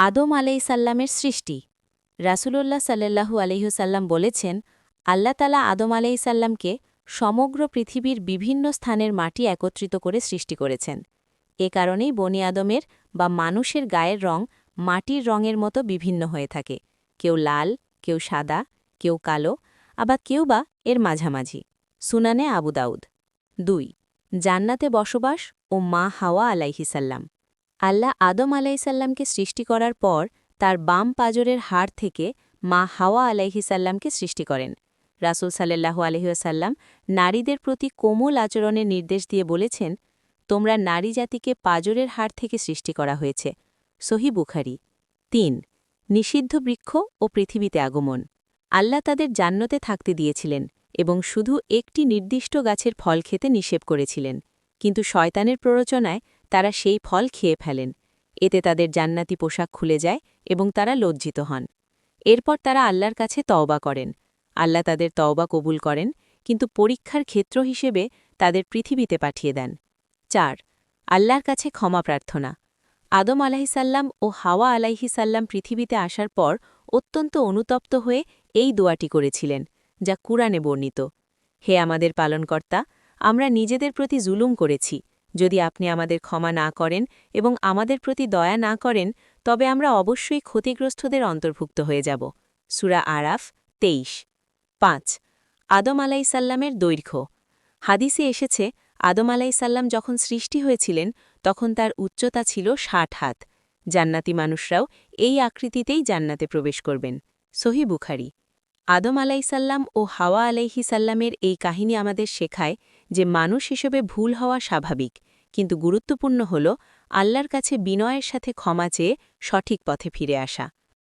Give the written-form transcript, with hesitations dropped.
আদম আলাইসাল্লামের সৃষ্টি রাসূলুল্লাহ সাল্লাল্লাহু আলাইহিসাল্লাম বলেছেন, আল্লাহ তাআলা আদম আলাইসাল্লামকে সমগ্র পৃথিবীর বিভিন্ন স্থানের মাটি একত্রিত করে সৃষ্টি করেছেন। এ কারণেই বনি আদমের বা মানুষের গায়ের রং মাটির রঙের মতো বিভিন্ন হয়ে থাকে, কেউ লাল, কেউ সাদা, কেউ কালো, আবার কেউ বা এর মাঝামাঝি। সুনানে আবু দাউদ। ২ জান্নাতে বসবাস ও মা হাওয়া আলাইহিসাল্লাম। আল্লাহ আদম আলাইসাল্লামকে সৃষ্টি করার পর তার বাম পাজরের হাড় থেকে মা হাওয়া আলাইহিসাল্লামকে সৃষ্টি করেন। রাসূল সাল্লাল্লাহু আলাইহিসাল্লাম নারীদের প্রতি কোমল আচরণের নির্দেশ দিয়ে বলেছেন, তোমরা নারী জাতিকে পাজরের হাড় থেকে সৃষ্টি করা হয়েছে। সহিহ বুখারী। ৩ নিষিদ্ধ বৃক্ষ ও পৃথিবীতে আগমন। আল্লাহ তাদের জান্নতে থাকতে দিয়েছিলেন এবং শুধু একটি নির্দিষ্ট গাছের ফল খেতে নিষেধ করেছিলেন, কিন্তু শয়তানের প্ররোচনায় তারা সেই ফল খেয়ে ফেলেন। এতে তাদের জান্নাতি পোশাক খুলে যায় এবং তারা লজ্জিত হন। এরপর তারা আল্লাহর কাছে তওবা করেন। আল্লাহ তাদের তওবা কবুল করেন, কিন্তু পরীক্ষার ক্ষেত্র হিসেবে তাদের পৃথিবীতে পাঠিয়ে দেন। ৪ আল্লাহর কাছে ক্ষমা প্রার্থনা। আদম আলাইহিসাল্লাম ও হাওয়া আলাইহিসাল্লাম পৃথিবীতে আসার পর অত্যন্ত অনুতপ্ত হয়ে এই দোয়াটি করেছিলেন, যা কুরআনে বর্ণিত। হে আমাদের পালনকর্তা, আমরা নিজেদের প্রতি জুলুম করেছি। যদি আপনি আমাদের ক্ষমা না করেন এবং আমাদের প্রতি দয়া না করেন, তবে আমরা অবশ্যই ক্ষতিগ্রস্তদের অন্তর্ভুক্ত হয়ে যাব। সূরা আরাফ ২৩। ৫ আদম আলাইসাল্লামের দৈর্ঘ্য। হাদিসে এসেছে, আদম আলাইসাল্লাম যখন সৃষ্টি হয়েছিলেন তখন তার উচ্চতা ছিল ৬০ হাত। জান্নাতি মানুষরাও এই আকৃতিতেই জান্নাতে প্রবেশ করবেন। সহিহ বুখারী। আদম আলাইসাল্লাম ও হাওয়া আলাইহিসাল্লামের এই কাহিনী আমাদের শেখায় যে মানুষ হিসেবে ভুল হওয়া স্বাভাবিক, কিন্তু গুরুত্বপূর্ণ হল আল্লাহর কাছে বিনয়ের সাথে ক্ষমা চেয়ে সঠিক পথে ফিরে আসা।